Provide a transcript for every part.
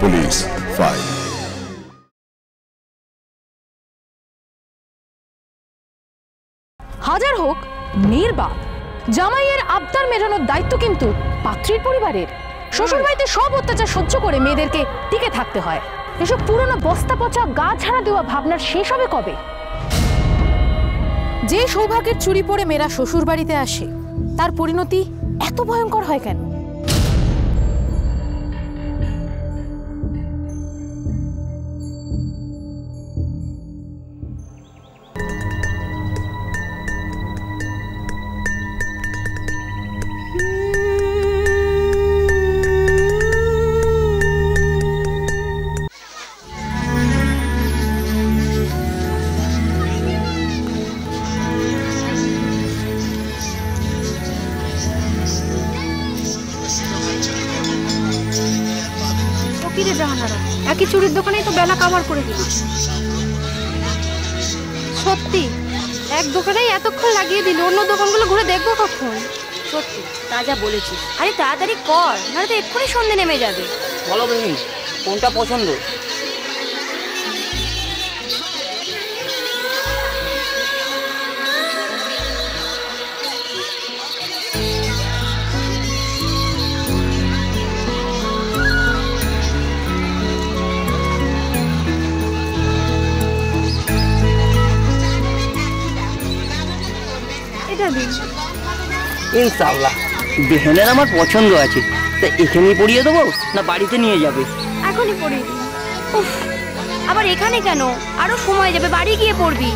Police file. হাজার হোক মেয়ের বাপ, জামাইয়ের আবদার মেটানোর দায়িত্ব কিন্তু পাত্রীর পরিবারের। শ্বশুরবাড়িতে সব অত্যাচার সহ্য করে মেয়েদেরকে টিকে থাকতে হয়। এসব পুরনো বস্তা পচা গা ছাড়া দেওয়া ভাবনার শেষ হবে কবে? যে সৌভাগ্যের চুরি পরে মেয়েরা শ্বশুর বাড়িতে আসে, তার পরিণতি এত ভয়ঙ্কর হয় কেন? একই চুরির দোকানেই তো বেলা কাভার করে দিল। সত্যি এক দোকানেই এতক্ষণ লাগিয়ে দিল, অন্য দোকানগুলো ঘুরে দেখবো কখন? সত্যি তা যা বলেছিস। আরে তাড়াতাড়ি কর, নাহলে তো এক্ষুনি সন্ধে নেমে যাবে। বলো বেনি, কোনটা পছন্দ? ইনশাআল্লাহ বেহেনের আমার পছন্দ আছে, তা এখানেই পরিয়ে দেবো না বাড়িতে নিয়ে যাবে? এখনই পরিয়ে দিই। উফ, আবার এখানে কেন? আরো সময় যাবে, বাড়ি গিয়ে পড়বি।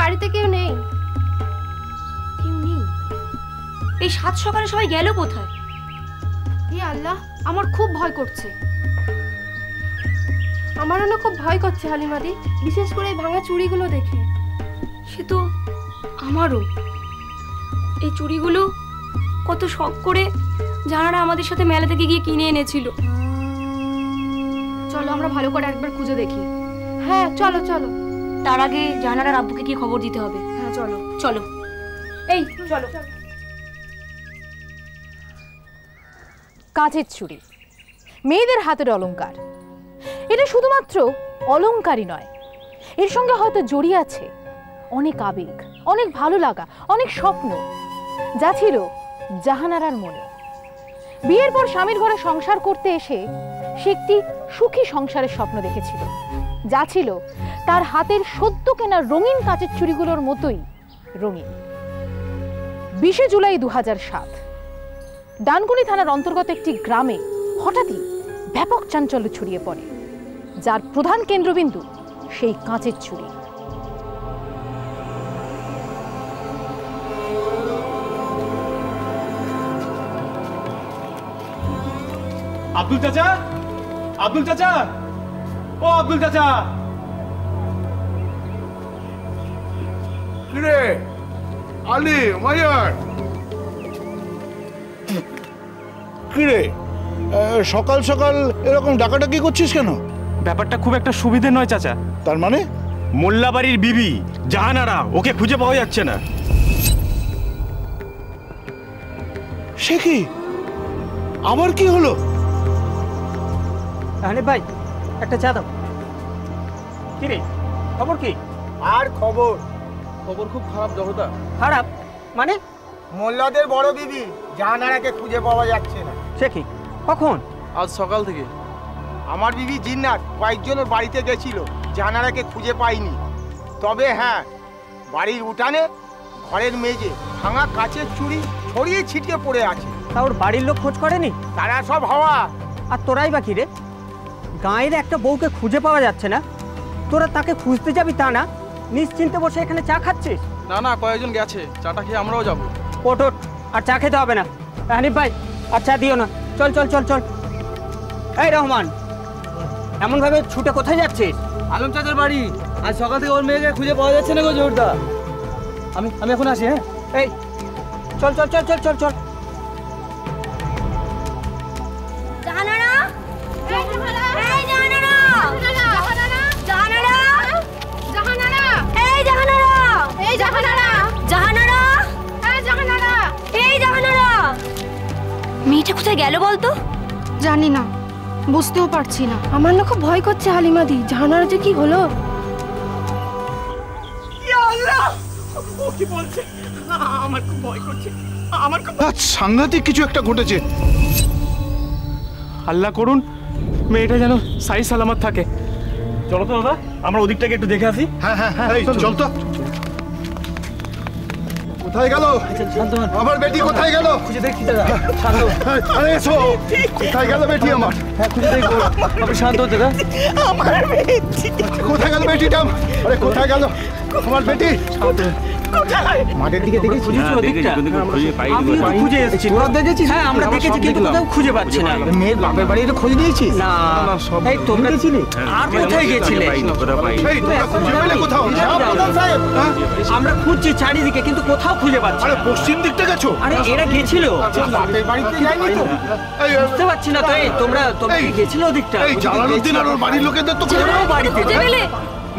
বাড়িতে কেউ নেই। কেউ নেই? এই সাত সকালে সবাই গেল কোথায়? হে আল্লাহ, আমার খুব ভয় করছে। আমারও না খুব ভয় করছে হালিমাদি, বিশেষ করে এই ভাঙা চুড়িগুলো দেখে। সে তো আমারও। এই চুড়িগুলো কত শখ করে জানারা আমাদের সাথে মেলা থেকে গিয়ে কিনে এনেছিল। চলো আমরা ভালো করে একবার খুঁজে দেখি। হ্যাঁ চলো চলো। তার আগে জানারার আব্বুকে গিয়ে খবর দিতে হবে। হ্যাঁ চলো চলো। এই চলো। কাচের চুড়ি মেয়েদের হাতের অলংকার। এটা শুধুমাত্র অলংকারই নয়, এর সঙ্গে হয়তো জড়িয়ে আছে অনেক আবেগ, অনেক ভালো লাগা, অনেক স্বপ্ন, যা ছিল জাহানারার মনে। বিয়ের পর স্বামীর ঘরে সংসার করতে এসে সে একটি সুখী সংসারের স্বপ্ন দেখেছিল, যা ছিল তার হাতের সদ্য কেনা রঙিন কাচের চুড়িগুলোর মতোই রঙিন। 20 জুলাই 2007 ডানকুনি থানার অন্তর্গত একটি গ্রামে হঠাৎই ব্যাপক চাঞ্চল্য ছড়িয়ে পড়ে, যার প্রধান কেন্দ্রবিন্দু সেই কাঁচের চুড়ি। আব্দুল চাচা, আব্দুল চাচা, ও আব্দুল চাচা। কিরে আলী মায়ার, কিরে সকাল সকাল এরকম ডাকাডাকি করছিস কেন? ব্যাপারটা খুব একটা সুবিধে নয় চাচা। তার মানে? মোল্লাবাড়ির বিবি জাহানারা, ওকে খুঁজে পাওয়া যাচ্ছে না। সে কি? আবার কি হলো? তাহলে ভাই একটা চা দাও। কি রে, খবর কি? আর খবর খুব খারাপ জগদা। খারাপ মানে? মোল্লাদের বড় বিবি জাহানারাকে খুঁজে পাওয়া যাচ্ছে না। সে কি, কখন? আজ সকাল থেকে। আমার বিবি জিন্নাত কয়েকজনের বাড়িতে গেছিল, জাহানারাকে খুঁজে পাইনি। তবে হ্যাঁ, বাড়ির উঠানে ঘরের মেঝে ভাঙা কাচের চুড়ি ছড়িয়ে ছিটিয়ে পড়ে আছে। তা ওর বাড়ির লোক খোঁজ করেনি? তারা সব হাওয়া। আর তোরাই বা কি রে? গাঁয়ের একটা বউকে খুঁজে পাওয়া যাচ্ছে না, তোরা তাকে খুঁজতে যাবি তা না, নিশ্চিন্তে বসে এখানে চা খাচ্ছিস। না না, কয়েকজন গেছে, চাটা খেয়ে আমরাও যাবো। ওট আর চা খেতে হবে না। হানিফ ভাই আর চা দিও না, চল চল চল চল। এই রহমান, এমন ভাবে ছুটে কোথায় যাচ্ছিস? আলম চাচার বাড়ি। আজ সকাল থেকে ওর মেয়েকে খুঁজে পাওয়া যাচ্ছে না গো জোরদা। আমি এখন আসি। হ্যাঁ এই চল চল চল চল চল চল। জাহানারা, এই জাহানারা, জাহানারা, জাহানারা, এই জাহানারা, এই জাহানারা, জাহানারা, এই জাহানারা, এই জাহানারা। মেয়েটা কোথায় গেল বলতো? জানি না, বুঝতেও পারছি না। আমার না খুব ভয় করছে হালিমাদি, জাহানারা যে কি হলো। সাংঘাতিক কিছু একটা ঘটেছে। আল্লাহ করুন মেয়েটা যেন সাই সালামত থাকে। চলো তো দাদা, আমরা ওদিকটাকে একটু দেখে আসি। হ্যাঁ হ্যাঁ হ্যাঁ, চল তো। কোথায় গেল আমার বেটি? কোথায় গেল? খুঁজে দেখছি দাদা। আরে এসো, কোথায় গেল বেটি আমার? হ্যাঁ খুঁজে দেখবো। আপনি শান্ত হতে দাদা। কোথায় গেল বেটিটা? আরে কোথায় গেল আমার বেটি? মাঠের দিকে দেখেছি। খুঁজে এসেছি। তোরা দেখেছিস? হ্যাঁ আমরা দেখেছি, কিন্তু কোথাও খুঁজে পাচ্ছি না। মেয়ের বাপের বাড়ি তো খোঁজ নিয়েছিস? না, এই তোমরা গেছিলে? আর কোথায় গেছিলে? এই তোমরা খুঁজে পেলে কোথাও? সাহেব, আমরা খুঁজছি চারিদিকে, কিন্তু কোথাও খুঁজে পাচ্ছি আরে না। পশ্চিম দিকটা গেছো? আরে এরা গেছিল, বাপের বাড়িতে যায়নি তো। এই বুঝতে পারছি না তো। এই তোমরা কি গেছিলে ওদিকটা? এই জালালউদ্দিন আর ওর বাড়ির লোকেদের তো খুঁজে ওরাও বাড়িতে। খুঁজে পেলে?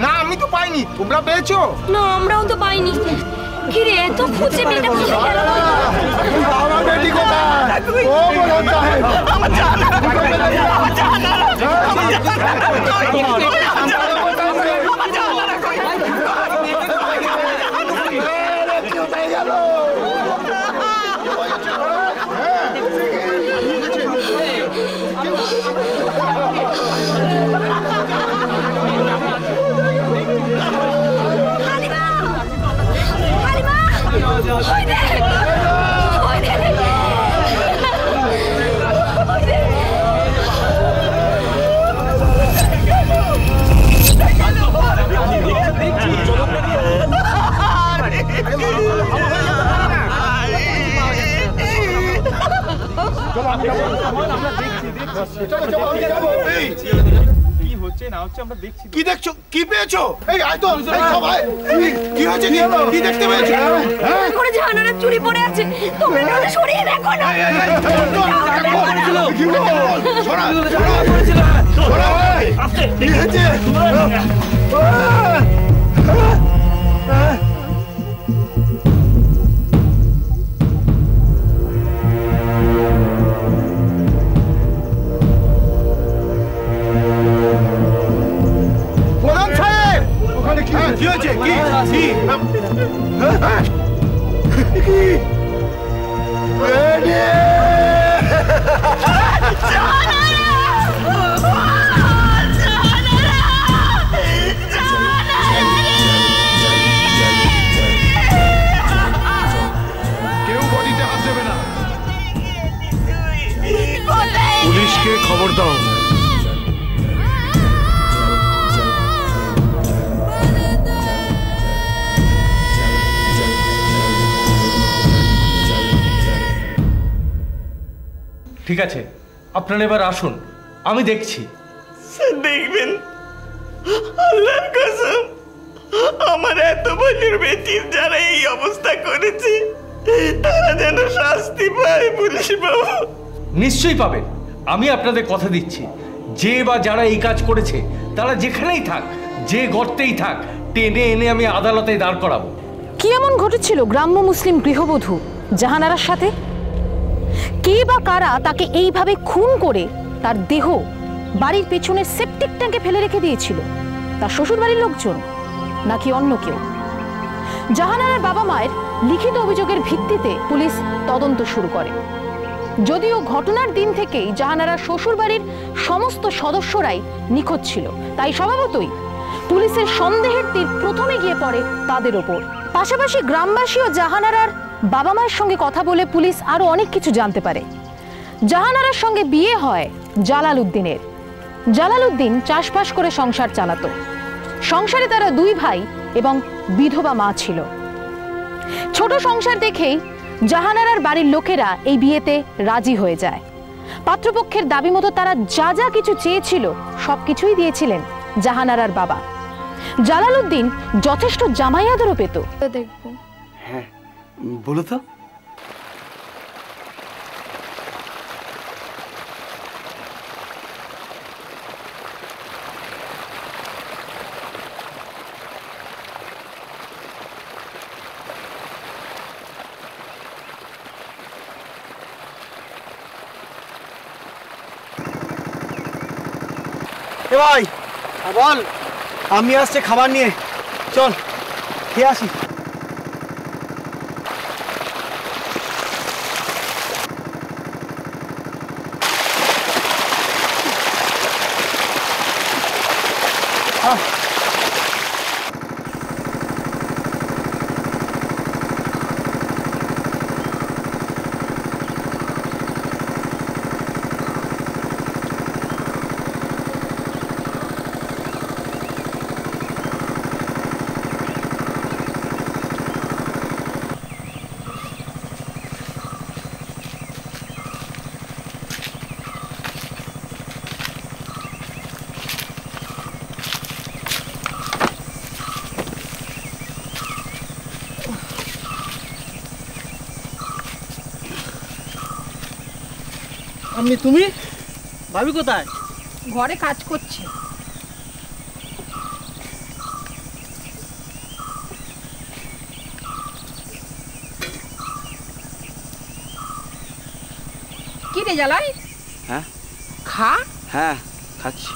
না আমি তো পাইনি, তোমরা পেয়েছো? না, আমরাও তো পাইনি। কি রে, এত খুঁজে মেয়েটা কোথায় গেল? আমার বেটি কোথায়? ও বড় সাহেব, আমার কি দেখছো? কি পেয়েছো? এই আয় তো, এই সবাই কি হয়েছে? কি দেখতে পেয়েছো? করে জাহানারা চুরি পড়ে আছে, তোমরা ওটা সরিয়ে দেখো না। প্রধান সাহেব, ওখানে কি হয়েছে? কি কেউ বডিতে হাত দেবে না। পুলিশকে খবর দাও। ঠিক আছে, আপনারা এবার আসুন, আমি দেখছি। দেখবেন, আল্লাহর কসম, আমার এত বছর বেটির যারা এই অবস্থা করেছে তারা যেন শাস্তি পায় পুলিশ বাবু। নিশ্চয়ই পাবেন, আমি আপনাদের কথা দিচ্ছি। যে বা যারা এই কাজ করেছে তারা যেখানেই থাক, যে গর্তেই থাক, টেনে এনে আমি আদালতে দাঁড় করাবো। কি এমন ঘটেছিল গ্রাম্য মুসলিম গৃহবধূ জাহানারার সাথে? কে বা কারা তাকে এইভাবে খুন করে তার দেহ বাড়ির পেছনের সেপটিক ট্যাঙ্কে ফেলে রেখে দিয়েছিল? তার শ্বশুর বাড়ির লোকজন নাকি অন্য কেউ? জাহানারার বাবা মায়ের লিখিত অভিযোগের ভিত্তিতে পুলিশ তদন্ত শুরু করে। যদিও ঘটনার দিন থেকেই জাহানারার শ্বশুর বাড়ির সমস্ত সদস্যরাই নিখোঁজ ছিল, তাই স্বভাবতই পুলিশের সন্দেহের তীর প্রথমে গিয়ে পড়ে তাদের ওপর। পাশাপাশি গ্রামবাসী ও জাহানারার বাবা মায়ের সঙ্গে কথা বলে পুলিশ আরো অনেক কিছু জানতে পারে। জাহানারার সঙ্গে বিয়ে হয় জালালউদ্দিনের। জালালউদ্দিন চাষবাস করে সংসার চালাতো। সংসারে তারা দুই ভাই এবং বিধবা মা ছিল। ছোট সংসার দেখেই জাহানারার বাড়ির লোকেরা এই বিয়েতে রাজি হয়ে যায়। পাত্রপক্ষের দাবি মতো তারা যা যা কিছু চেয়েছিল সবকিছুই দিয়েছিলেন জাহানারার বাবা। জালালউদ্দিন যথেষ্ট জামাই আদরও পেত। দেখবো। হ্যাঁ বলো তো। এ ভাই বল, আমি আসছে খাবার নিয়ে, চল খেয়ে আসি। আমি, তুমি ভাবি কোথায়? ঘরে কাজ করছে। কি রে জালাই? হ্যাঁ খা। হ্যাঁ খাচ্ছি।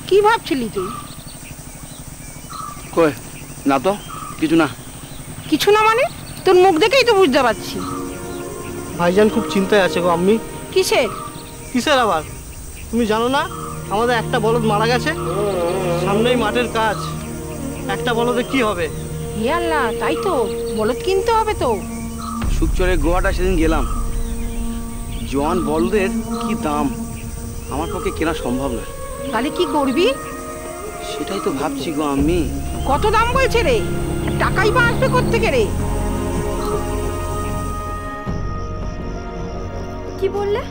কি ভাবছিলি তুই? কই না তো, কিছু না। কিছু না মানে? তোর মুখ দেখেই তো বুঝতে পারছি। ভাইজান খুব চিন্তায় আছে গো আম্মি। কিসের? কিসের আবার? তুমি জানো না আমাদের একটা বলদ মারা গেছে? সামনেই মাঠের কাজ, একটা বলদে কি হবে? হে আল্লাহ, তাই তো, বলদ কিনতে হবে তো। সুকচরের গোয়াটা সেদিন গেলাম, জোয়ান বলদের কি দাম, আমার পক্ষে কেনা সম্ভব না। তাহলে কি করবি? সেটাই তো ভাবছি গো আম্মি। কত দাম বলছে রে? টাকাই বা আসবে কোত্থেকে রে? কি বললে?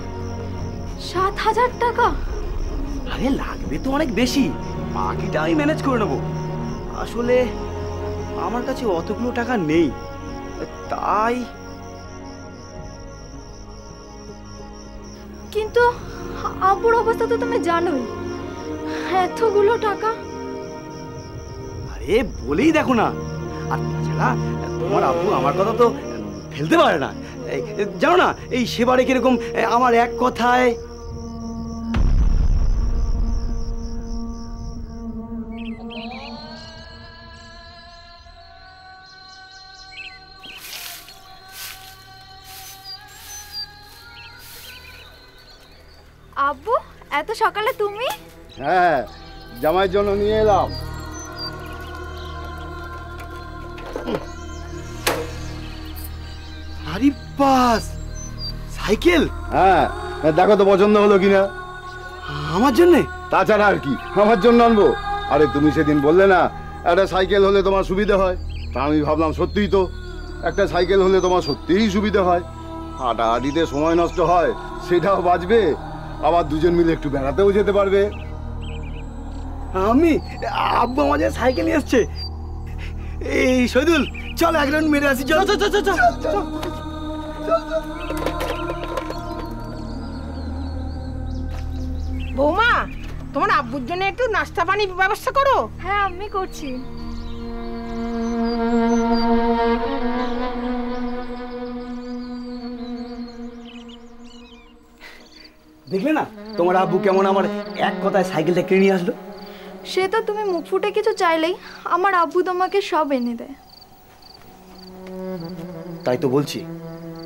7,000 টাকা? আরে লাগবে তো অনেক বেশি, বাকিটা আমি ম্যানেজ করে নেবো। আসলে আমার কাছে অতগুলো টাকা নেই, তাই। কিন্তু আব্বুর অবস্থা তো তুমি জানোই, এতগুলো টাকা। আরে বলেই দেখো না, আর তাছাড়া তোমার আব্বু আমার কথা তো ফেলতে পারে না। জানো না এই সেবারে কিরকম আমার এক কথায়। আব্বু এত সকালে তুমি? হ্যাঁ, জামাইয়ের জন্য নিয়ে এলাম। আরে বাস, সাইকেল? হ্যাঁ, দেখো তো পছন্দ হলো কিনা। আমার জন্য? তাছাড়া আর কি, আমার জন্য আনবো। আরে তুমি সেদিন বললে না একটা সাইকেল হলে তোমার সুবিধা হয়, তা আমি ভাবলাম সত্যিই তো একটা সাইকেল হলে তোমার সত্যিই সুবিধা হয়। হাঁটাহাঁটিতে সময় নষ্ট হয়, সেটাও বাঁচবে, আবার দুজন মিলে একটু বেড়াতেও যেতে পারবে। আমি, আব্বু আমাদের সাইকেল নিয়ে এসছে। এই শহীদুল, চল এক রাউন্ড মেরে আসি। চল চল চল চল চল। বৌমা, তোমার আব্বুর জন্য একটু নাস্তা পানির ব্যবস্থা করো। হ্যাঁ আমি করছি। দেখলে না তোমার আব্বু কেমন আমার এক কথায় সাইকেলটা কিনে নিয়ে আসলো। সে তো তুমি মুখ ফুটে কিছু চাইলেই আমার আব্বু তোমাকে সব এনে দেয়। তাই তো বলছি,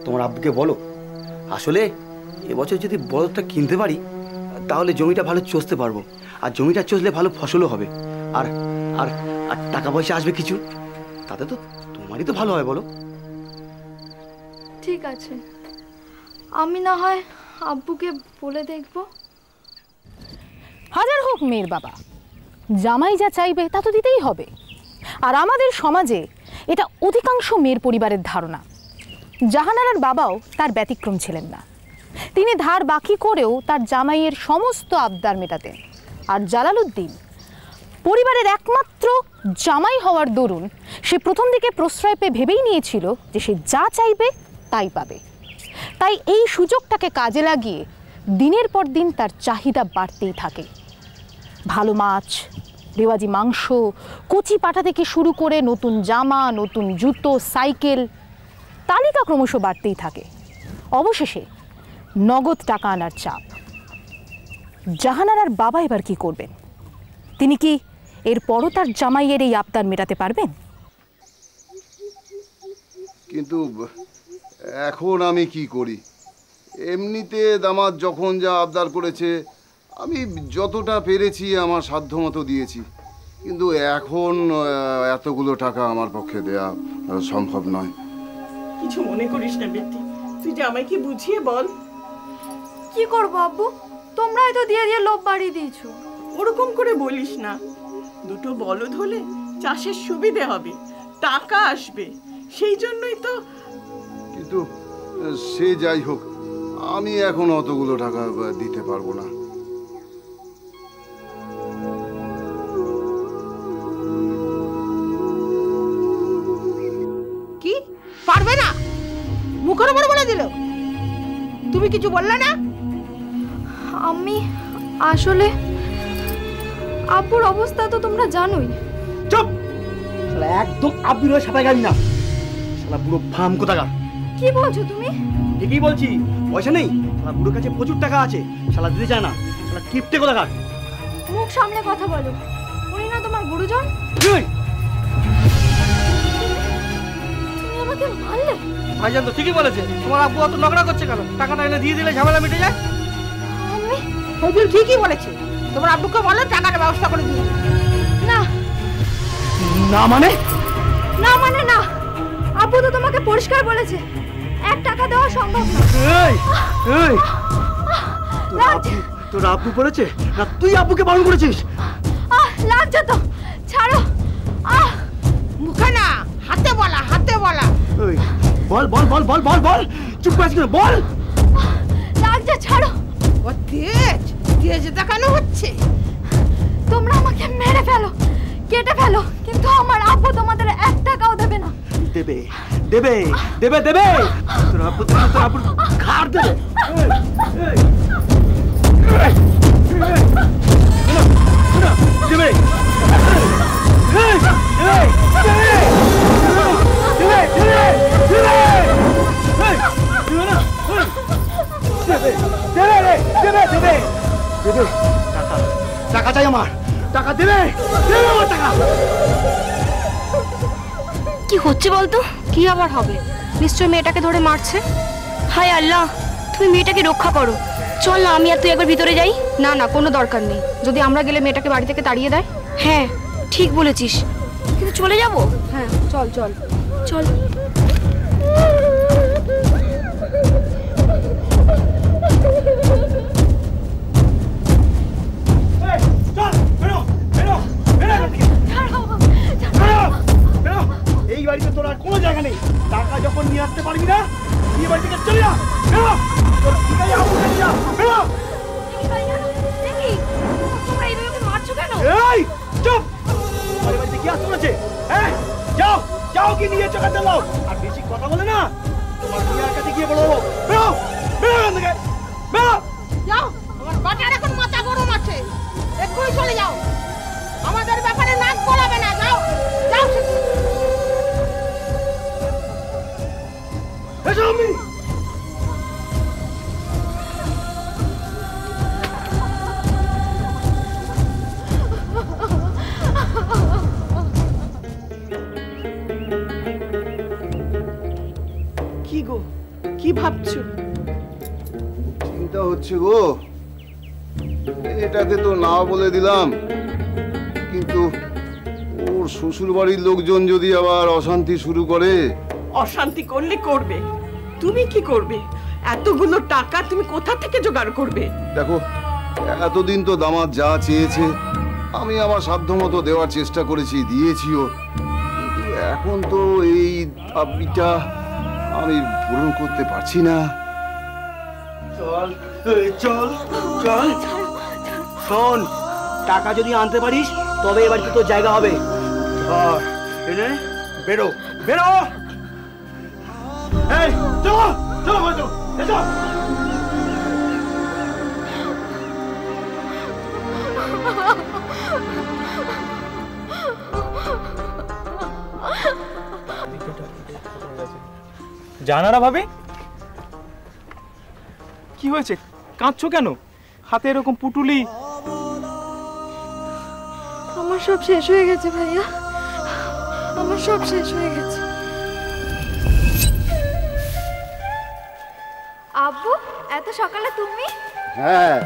তোমার আব্বুকে বলো আসলে এবছর যদি বলদটা কিনতে পারি তাহলে জমিটা ভালো চষতে পারবো, আর জমিটা চষলে ভালো ফসলও হবে, আর আর আর টাকা পয়সা আসবে কিছু, তাতে তো তোমারই তো ভালো হয়। বলো। ঠিক আছে, আমি না হয় আব্বুকে বলে দেখব। হাজার হোক মেয়ের বাবা, জামাই যা চাইবে তা তো দিতেই হবে। আর আমাদের সমাজে এটা অধিকাংশ মেয়ের পরিবারের ধারণা। জাহানারার বাবাও তার ব্যতিক্রম ছিলেন না। তিনি ধার বাকি করেও তার জামাইয়ের সমস্ত আবদার মেটাতেন। আর জালালউদ্দিন পরিবারের একমাত্র জামাই হওয়ার দরুন সে প্রথম দিকে প্রশ্রয় পেয়ে ভেবেই নিয়েছিল যে সে যা চাইবে তাই পাবে। তাই এই সুযোগটাকে কাজে লাগিয়ে দিনের পর দিন তার চাহিদা বাড়তেই থাকে। ভালো মাছ, রেওয়াজি মাংস, কচি পাটা থেকে শুরু করে নতুন জামা, নতুন জুতো, সাইকেল, তালিকা ক্রমশ বাড়তেই থাকে। অবশেষে নগদ টাকা আনার চাপ। জাহানারার বাবা এবার কি করবেন? তিনি কি এরপরও তার জামাইয়ের এই আবদার মেটাতে পারবেন? কিন্তু এখন আমি কি করি? এমনিতে দামাদ যখন যা আবদার করেছে আমি যতটা পেরেছি আমার সাধ্যমতো দিয়েছি, কিন্তু এখন এতগুলো টাকা আমার পক্ষে দেয়া সম্ভব নয়। কিছু মনে করিস না বেটি, তুই জামাইকে বুঝিয়ে বল। কি করবো আব্বু, তোমরাই তো দিয়ে দিয়ে লোভ বাড়িয়ে দিয়েছো। ওরকম করে বলিস না, দুটো বলদ হলে চাষের সুবিধে হবে, টাকা আসবে, সেই জন্যই তো। কিন্তু সে যাই হোক, আমি এখন অতগুলো টাকা দিতে পারবো না। কি পারবে না? মুখের উপর বলে দিল। তুমি কিছু বললে না? আমি আসলে আব্বুর অবস্থা তো তোমরা জানোই। চুপ! শালা একদম আব্বির হয়ে সাঁতার গাবি না। শালা বুড়ো ফার্ম কোথাকার। কি বলছো তুমি? ঠিকই বলছি, পয়সা নেই। শালা বুড়োর কাছে প্রচুর টাকা আছে, শালা দিতে চায় না। শালা কিপটে কোথাকার। মুখ সামনে কথা বলো, উনি না তোমার গুরুজন। তুমি আমাকে মারলে? ভাইজান তো ঠিকই বলেছে, তোমার আব্বু অত নগড়া করছে কেন? টাকাটা এনে দিয়ে দিলে ঝামেলা মিটে যায়। আমি ফজল ঠিকই বলেছে, তোমার আব্বুকে বলো টাকার ব্যবস্থা করে দিও। না না মানে? না মানে না, আব্বু তো তোমাকে পরিষ্কার বলেছে 1 টাকা দেওয়া সম্ভব না। এই এই তোর আব্বু বলেছে না তুই আব্বুকে বারণ করেছিস? লাগছে তো, ছাড়ো। মুখে না, হাতে বলা, হাতে বলা। এই বল বল বল বল বল বল, চুপ করে আছিস কেন? বল। লাগছে, ছাড়ো। ও তেজ, তেজ দেখানো হচ্ছে। তোমরা আমাকে মেরে ফেলো, কেটে ফেলো, কিন্তু আমার আব্বু তোমাদের 1 টাকাও দেবে না। দেবে দেবে দেবে দেবে, তোর আব্বু তোর আব্বুর ঘাড় দেবে। দেবে টাকা চাই আমার, টাকা দেবে দেবে আমার টাকা। কি হচ্ছে বলতো? কি আবার হবে? নিশ্চয় মেয়েটাকে ধরে মারছে। হায় আল্লাহ, তুমি মেয়েটাকে রক্ষা করো। চল না, আমি আর তুই একবার ভিতরে যাই। না না, কোনো দরকার নেই। যদি আমরা গেলে মেয়েটাকে বাড়ি থেকে তাড়িয়ে দেয়। হ্যাঁ ঠিক বলেছিস, কিন্তু চলে যাব। হ্যাঁ চল চল চল। এই বাড়িতে তোর আর কোনো জায়গা নেই। টাকা যখন নিয়ে আসতে পারবি না, এই বাড়ি থেকে চলে যা। তোর ঠিক আছে, মারছো কেন? এই চুপ! আমার বাড়িতে কি আসতে বলেছে? হ্যাঁ যাও যাও, কি নিয়ে চোখে চালাও। আর বেশি কথা বলে না, তোমার মেয়ের কাছে গিয়ে বলো বেরো বেরো এখান থেকে, বেরো। যাও, আমার বাটার এখন মাথা গরম আছে, এক্ষুনি চলে যাও। আমাদের ব্যাপারে নাক গলাবে না, যাও যাও। এসো আমি। কি গো, কি ভাবছো? চিন্তা হচ্ছে গো, এটাকে তো না বলে দিলাম, কিন্তু ওর শ্বশুর বাড়ির লোকজন যদি আবার অশান্তি শুরু করে। অশান্তি করলে করবে, তুমি কি করবে? এতগুলো টাকা তুমি কোথা থেকে জোগাড় করবে? দেখো, এতদিন তো দামাদ যা চেয়েছে আমি আমার সাধ্যমতো দেওয়ার চেষ্টা করেছি, দিয়েছিও, কিন্তু এখন তো এই দাবিটা আমি পূরণ করতে পারছি না। চল চল চল, শোন, টাকা যদি আনতে পারিস তবে এবার কি তোর জায়গা হবে। এনে বেরো বেরো। এই চলো চলো চলো এসো। জানারা ভাবি, কি হয়েছে? কাঁদছো কেন? হাতে এরকম পুটুলি। আমার সব শেষ হয়ে গেছে ভাইয়া, আমার সব শেষ হয়ে গেছে। আব্বু, এত সকালে তুমি? হ্যাঁ,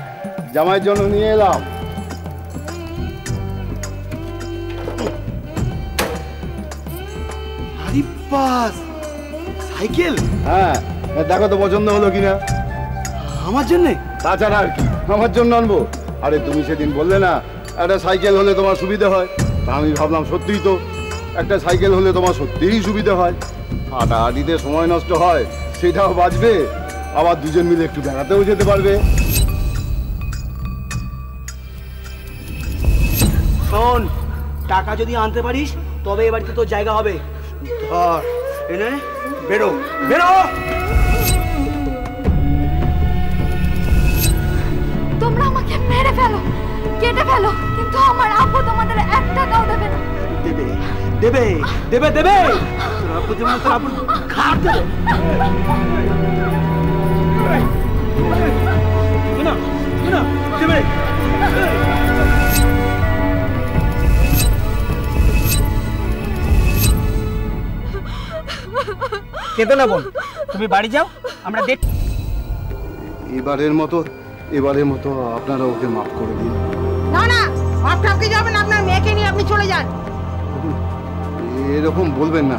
জামাইয়ের জন্য নিয়ে এলাম। আরে বাস, সাইকেল? হ্যাঁ, দেখো তো পছন্দ হলো কিনা। আমার জন্যে? তাছাড়া আর কি, আমার জন্য আনবো। আরে তুমি সেদিন বললে না একটা সাইকেল হলে তোমার সুবিধা হয়, তা আমি ভাবলাম সত্যিই তো একটা সাইকেল হলে তোমার সত্যিই সুবিধা হয়। হাঁটাহাঁটিতে সময় নষ্ট হয়, সেটাও বাঁচবে, আবার দুজন মিলে একটু বেড়াতেও যেতে পারবে। শোন, টাকা যদি আনতে পারিস তবে এবার কি তোর জায়গা হবে। ধর, এনে বেরো বেরো। তোমরা আমাকে মেরে ফেলো, কেটে ফেলো, কিন্তু আমার আব্বু তোমাদের এক টাকাও দেবে না। দেবে দেবে দেবে দেবে, তোর আব্বু যেমন তোর আব্বু ঘাট দেবে। না না দেবে। কেঁদো না বোন, তুমি বাড়ি যাও, আমরা দেখ। এবারের মতো আপনারা ওকে মাফ করে দিন। না না, মাফ টাফকে যাবেন, আপনার মেয়েকে নিয়ে আপনি চলে যান। এরকম বলবেন না,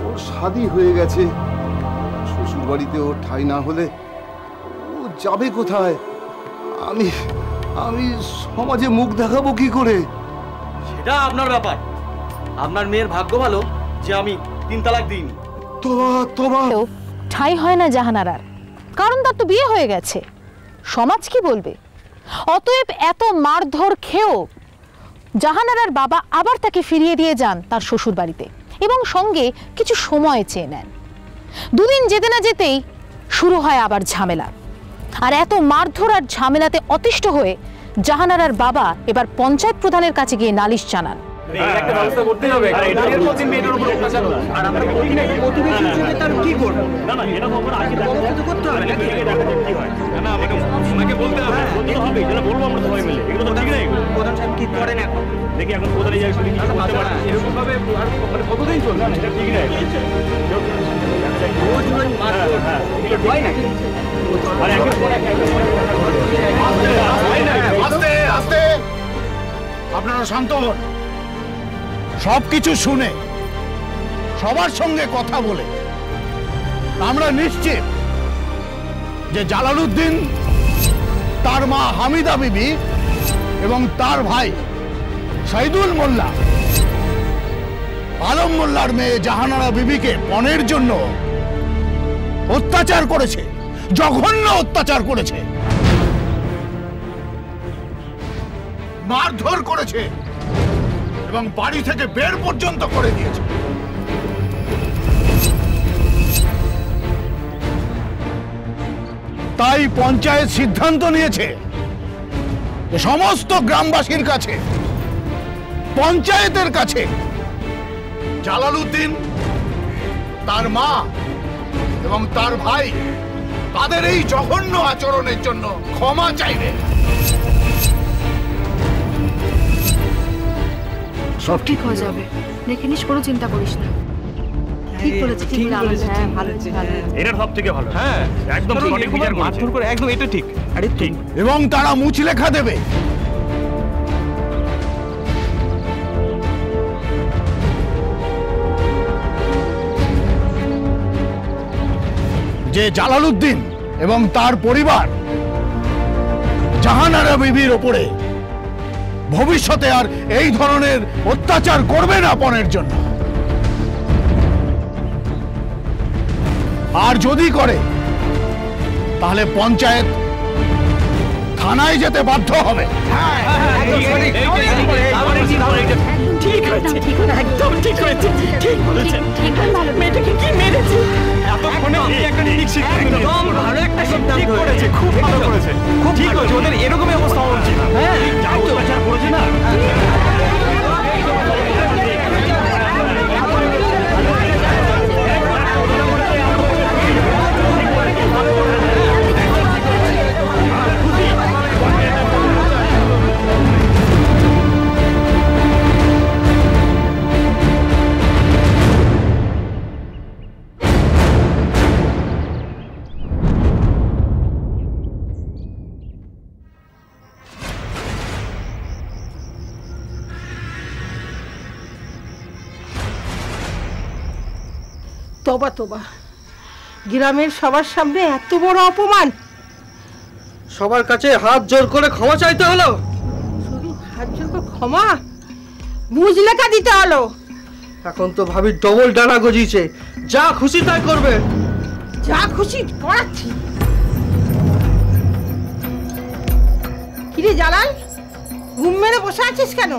ওর শাদী হয়ে গেছে, শ্বশুর বাড়িতে ওর ঠাঁই না হলে ও যাবে কোথায়? আমি সমাজে মুখ দেখাবো কি করে? সেটা আপনার ব্যাপার। আপনার মেয়ের ভাগ্য ভালো যে আমি 3 তালাক দিইনি। তোবা ঠাঁই হয় না জাহানারার, কারণ তার তো বিয়ে হয়ে গেছে। সমাজ কি বলবে? অতএব এত মারধর খেয়েও জাহানারার বাবা আবার তাকে ফিরিয়ে দিয়ে যান তার শ্বশুর বাড়িতে এবং সঙ্গে কিছু সময় চেয়ে নেন। দুদিন যেতে না যেতেই শুরু হয় আবার ঝামেলা। আর এত মারধর আর ঝামেলাতে অতিষ্ঠ হয়ে জাহানারার বাবা এবার পঞ্চায়েত প্রধানের কাছে গিয়ে নালিশ জানান। একটা ব্যবস্থা করতে হবে, কারণ এর প্রতি মেয়েটার উপর অত্যাচার হচ্ছে। আর আমরা প্রতিবেশী হিসেবে তার কি করব? না না, এটা খবর আগে দেখা করতে হবে, নাকি আগে দেখা যাক কি হয়। না না, আমাকে বলতে হবে, বলতে হবে, যেটা বলবো আমরা সবাই মিলে। এগুলো তো ঠিক না। প্রধান সাহেব কি করেন এখন? দেখি এখন প্রধানে যাই, শুনি কি করতে পারে। এরকম ভাবে মানে কতদিন চলবে? না এটা ঠিক না। রোজ রোজ মারধর হয় নাকি? আরে একের পর এক আস্তে আস্তে, আপনারা শান্ত হন। সবকিছু শুনে সবার সঙ্গে কথা বলে আমরা নিশ্চিত যে জালালউদ্দিন, তার মা হামিদা বিবি এবং তার ভাই সাইদুল মোল্লা আলম মোল্লার মেয়ে জাহানারা বিবিকে পণের জন্য অত্যাচার করেছে, জঘন্য অত্যাচার করেছে, মারধর করেছে এবং বাড়ি থেকে বের পর্যন্ত করে দিয়েছে। তাই পঞ্চায়েত সিদ্ধান্ত নিয়েছে যে সমস্ত গ্রামবাসীর কাছে, পঞ্চায়েতের কাছে জালালউদ্দিন, তার মা এবং তার ভাই তাদের এই জঘন্য আচরণের জন্য ক্ষমা চাইবে। সব ঠিক হয়ে যাবে, দেখে নিস, কোনো চিন্তা করিস না। ঠিক বলেছে, ঠিক বলেছে, হ্যাঁ ভালো ভালো। এটা সব থেকে ভালো। হ্যাঁ একদম সঠিক বিচার করেছে। মারধর করে একদম এটা ঠিক। আরে ঠিক। এবং তারা মুচলেখা দেবে যে জালালউদ্দিন এবং তার পরিবার জাহানারা বিবির ওপরে ভবিষ্যতে আর এই ধরনের অত্যাচার করবে না পণের জন্য। আর যদি করে তাহলে পঞ্চায়েত থানায় যেতে বাধ্য হবে। ঠিক হয়েছে, একদম ঠিক হয়েছে, ঠিক বলেছেন। মেয়েটাকে কি মেরেছে? এতক্ষণে একটা ঠিক একদম ভালো একটা সিদ্ধান্ত করেছে, খুব ভালো করেছে, খুব ঠিক হয়েছে। ওদের এরকমই অবস্থা হওয়া উচিত। হ্যাঁ, যা অত্যাচার করেছে না। তোবা তোবা, গ্রামের সবার সামনে এত বড় অপমান। সবার কাছে হাত জোর করে ক্ষমা চাইতে হলো। হাত জোর করে ক্ষমা? মুজ লেখা দিতে হলো। এখন তো ভাবি ডবল ডানা গজিয়েছে, যা খুশি তাই করবে। যা খুশি করাচ্ছি। কিরে জালাল, ঘুম মেরে বসে আছিস কেন?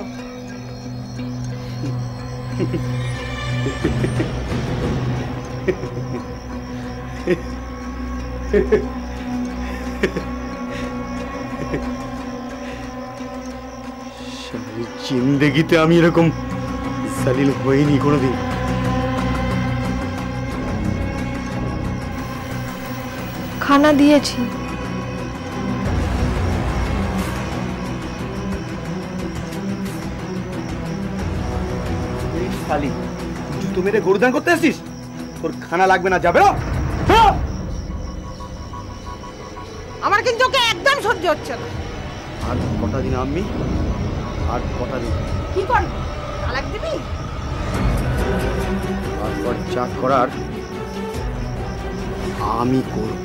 জিন্দেগিতে আমি এরকম জালিল হইনি কোনোদিন। খানা দিয়েছি। শালি, জুতো মেরে গরু দান করতে আসছিস? তোর খানা লাগবে না, যাবে না। আমার কিন্তু ওকে একদম সহ্য হচ্ছে না। আর কটা দিন আম্মি, আর কটা দিন। কি করবি? তালাক দিবি? তারপর যা করার আমি করব।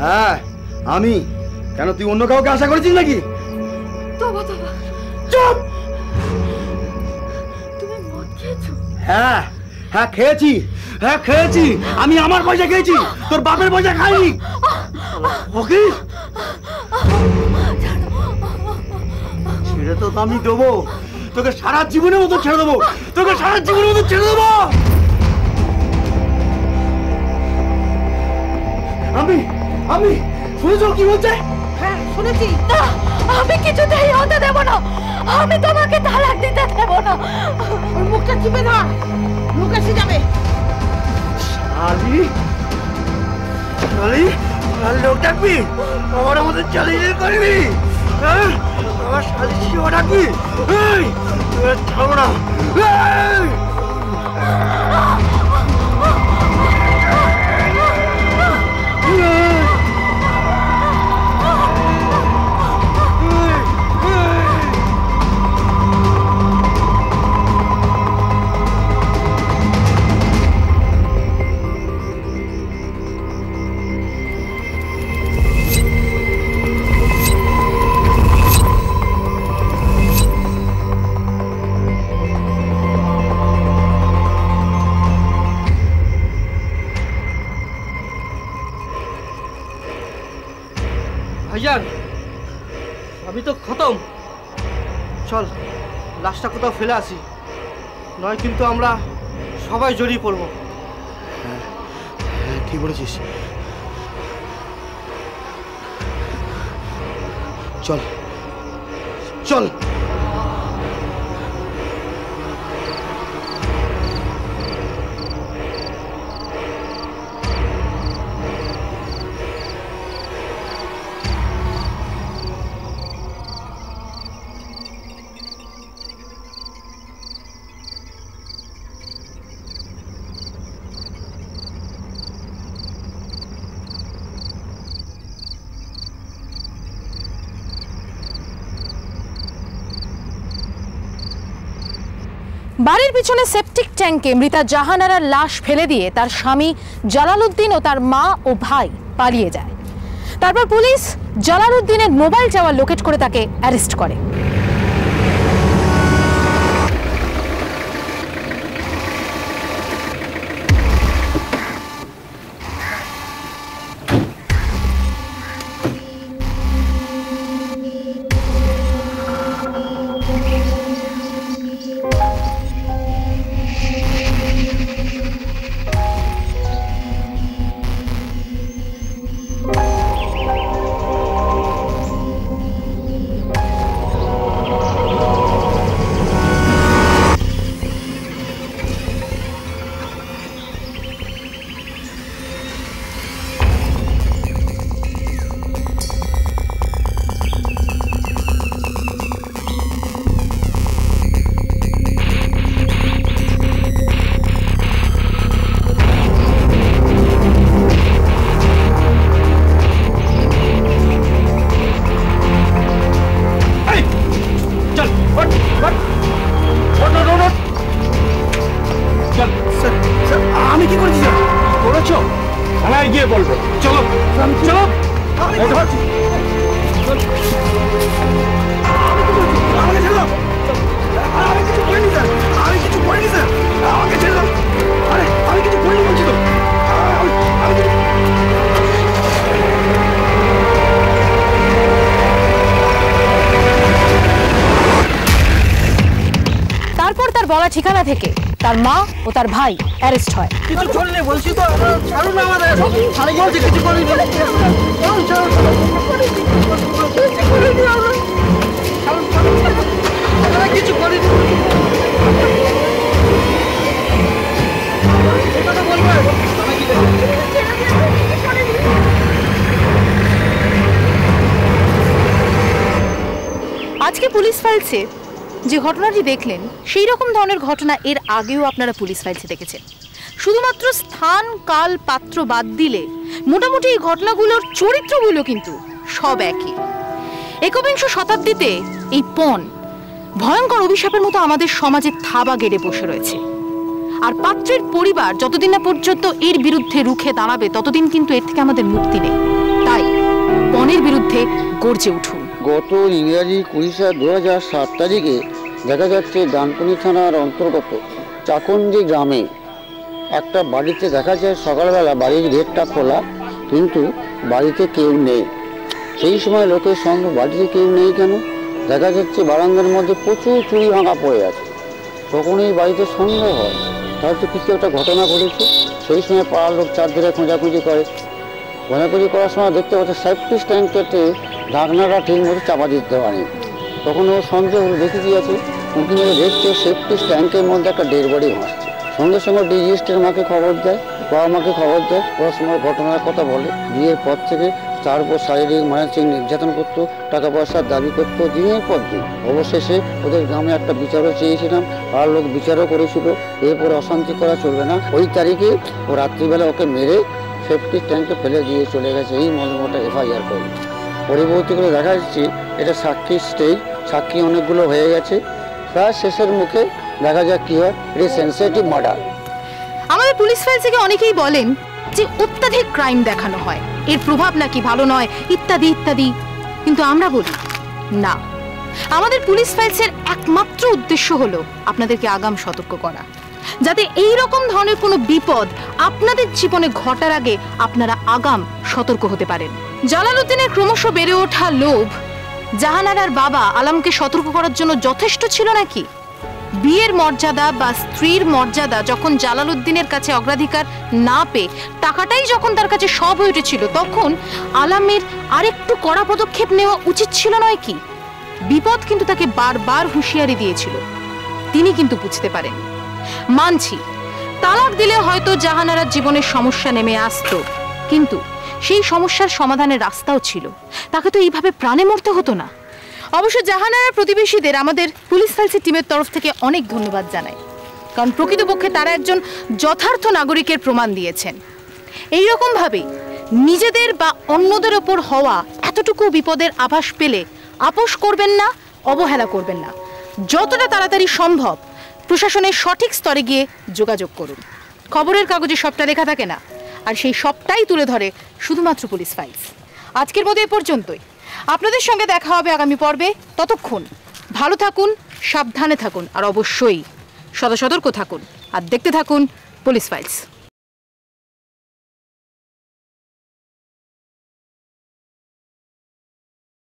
হ্যাঁ আমি। কেন, তুই অন্য কাউকে আশা করেছিস নাকি? তোবা তোবা, চুপ! তুমি মদ খেয়েছো? হ্যাঁ হ্যাঁ খেয়েছি, হ্যাঁ খেয়েছি। আমি আমার পয়সা খেয়েছি, তোর বাপের পয়সা খাইনি। ওকে ছেড়ে তো আমি দেবো, তোকে সারা জীবনের মতো ছেড়ে দেবো, তোকে সারা জীবনের মতো ছেড়ে দেবো। আমি শুনেছো কি বলছে? হ্যাঁ শুনেছি। না, আমি কিছুতেই হতে দেব না। আমি তোমাকে তালাক দিতে দেব না। ওর মুখটা চিপে ধর, মুখ এসে যাবে। শালি শালি, আর লোক ডাকবি, আমার মধ্যে চ্যালেঞ্জ করবি? হ্যাঁ, আমার শালি শিও ডাকবি? এই ছাড়ো না। ভাইজান, আমি তো খতম। চল লাশটা কোথাও ফেলে আসি, নয় কিন্তু আমরা সবাই জড়িয়ে পড়বো। হ্যাঁ ঠিক বলেছিস, চল চল। বাড়ির পিছনে সেপটিক ট্যাঙ্কে মৃতা জাহানারার লাশ ফেলে দিয়ে তার স্বামী জালালউদ্দিন ও তার মা ও ভাই পালিয়ে যায়। তারপর পুলিশ জালালউদ্দিনের মোবাইল টাওয়ার লোকেট করে তাকে অ্যারেস্ট করে। বলা ঠিকানা থেকে তার মা ও তার ভাই অ্যারেস্ট হয়। কিছু চললে বলছি তো, ছাড়ুন না আমাদের। বলছি কিছু করিনি, কিছু করিনি। আজকে পুলিশ ফাইলসে যে ঘটনাটি দেখলেন সেই রকম ধরনের ঘটনা এর আগেও আপনারা পুলিশ ফাইলসে দেখেছেন। শুধুমাত্র স্থান, কাল, পাত্র বাদ দিলে মোটামুটি এই ঘটনাগুলোর চরিত্রগুলো কিন্তু সব একই। একবিংশ শতাব্দীতে এই পণ ভয়ঙ্কর অভিশাপের মতো আমাদের সমাজে থাবা গেড়ে বসে রয়েছে। আর পাত্রের পরিবার যতদিন না পর্যন্ত এর বিরুদ্ধে রুখে দাঁড়াবে ততদিন কিন্তু এর থেকে আমাদের মুক্তি নেই। তাই পণের বিরুদ্ধে গর্জে উঠুন। গত ইংরাজি 20/2007 তারিখে দেখা যাচ্ছে ডানকুনি থানার অন্তর্গত চাকন্দি গ্রামে একটা বাড়িতে দেখা যায় সকালবেলা বাড়ির গেটটা খোলা, কিন্তু বাড়িতে কেউ নেই। সেই সময় লোকের সঙ্গে বাড়িতে কেউ নেই কেন, দেখা যাচ্ছে বারান্দার মধ্যে প্রচুর চুরি ভাঙা পড়ে আছে। তখন এই বাড়িতে সন্দেহ হয় হয়তো কিছু একটা ঘটনা ঘটেছে। সেই সময় পাড়ার লোক চারদিকে খোঁজাখুঁজি করে। খোঁজাখুঁজি করার সময় দেখতে পাচ্ছে সেপটিক ট্যাঙ্কেতে ঢাকনাটা ঠিক মতো চাপা দিতে পারে। তখন ও সন্দেহ দেখে গিয়েছে, উঁকি মেরে দেখছে সেপটিক ট্যাঙ্কের মধ্যে একটা ডেড বডি ভাসছে। সঙ্গে সঙ্গে ডিজিস্টের মাকে খবর দেয়, বাবা মাকে খবর দেয়। ওরা সময় ঘটনার কথা বলে। বিয়ের পর থেকে তার উপর শারীরিক মানসিক নির্যাতন করতো, টাকা পয়সার দাবি করতো দিনের পর দিন। অবশেষে ওদের গ্রামে একটা বিচারও চেয়েছিলাম, আর লোক বিচারও করেছিল। এরপর অশান্তি করা চলবে না। ওই তারিখে ও রাত্রিবেলা ওকে মেরে সেপটিক ট্যাঙ্কে ফেলে দিয়ে চলে গেছে। এই মর্মটা এফআইআর করে। পরবর্তী করে দেখা যাচ্ছে এটা সাক্ষী স্টেজ, সাক্ষী অনেকগুলো হয়ে গেছে। প্রায় শেষের মুখে দেখা যাক কি হয়। এটা সেনসিটিভ মার্ডার। আমাদের পুলিশ ফাইল থেকে অনেকেই বলেন যে অত্যাধিক ক্রাইম দেখানো হয়, এর প্রভাব নাকি ভালো নয়, ইত্যাদি ইত্যাদি। কিন্তু আমরা বলি না, আমাদের পুলিশ ফাইলসের একমাত্র উদ্দেশ্য হলো আপনাদেরকে আগাম সতর্ক করা, যাতে এই রকম ধরনের কোনো বিপদ আপনাদের জীবনে ঘটার আগে আপনারা আগাম সতর্ক হতে পারেন। জালালউদ্দিনের ক্রমশ বেড়ে ওঠা লোভ জাহানারার বাবা আলমকে সতর্ক করার জন্য যথেষ্ট ছিল নাকি? বিয়ের মর্যাদা বা স্ত্রীর মর্যাদা যখন জালালউদ্দিনের কাছে অগ্রাধিকার না পেয়ে টাকাটাই যখন তার কাছে সব হয়ে উঠেছিল, তখন আলমের আরেকটু কড়া পদক্ষেপ নেওয়া উচিত ছিল নয় কি? বিপদ কিন্তু তাকে বারবার হুঁশিয়ারি দিয়েছিল, তিনি কিন্তু বুঝতে পারেন। মানছি, তালাক দিলে হয়তো জাহানারার জীবনের সমস্যা নেমে আসতো, কিন্তু সেই সমস্যার সমাধানের রাস্তাও ছিল। তাকে তো এইভাবে প্রাণে মরতে হতো না। অবশ্য জাহানারার প্রতিবেশীদের আমাদের পুলিশ ফাইলসের টিমের তরফ থেকে অনেক ধন্যবাদ জানাই, কারণ প্রকৃতপক্ষে তারা একজন যথার্থ নাগরিকের প্রমাণ দিয়েছেন। এইরকমভাবে নিজেদের বা অন্যদের ওপর হওয়া এতটুকু বিপদের আভাস পেলে আপোষ করবেন না, অবহেলা করবেন না। যতটা তাড়াতাড়ি সম্ভব প্রশাসনের সঠিক স্তরে গিয়ে যোগাযোগ করুন। খবরের কাগজে সবটা লেখা থাকে না, আর সেই সবটাই তুলে ধরে শুধুমাত্র পুলিশ ফাইলস। আজকের মতো এ পর্যন্তই। আপনাদের সঙ্গে দেখা হবে আগামী পর্বে। ততক্ষণ ভালো থাকুন, সাবধানে থাকুন, আর অবশ্যই সদা সতর্ক থাকুন, আর দেখতে থাকুন পুলিশ ফাইলস।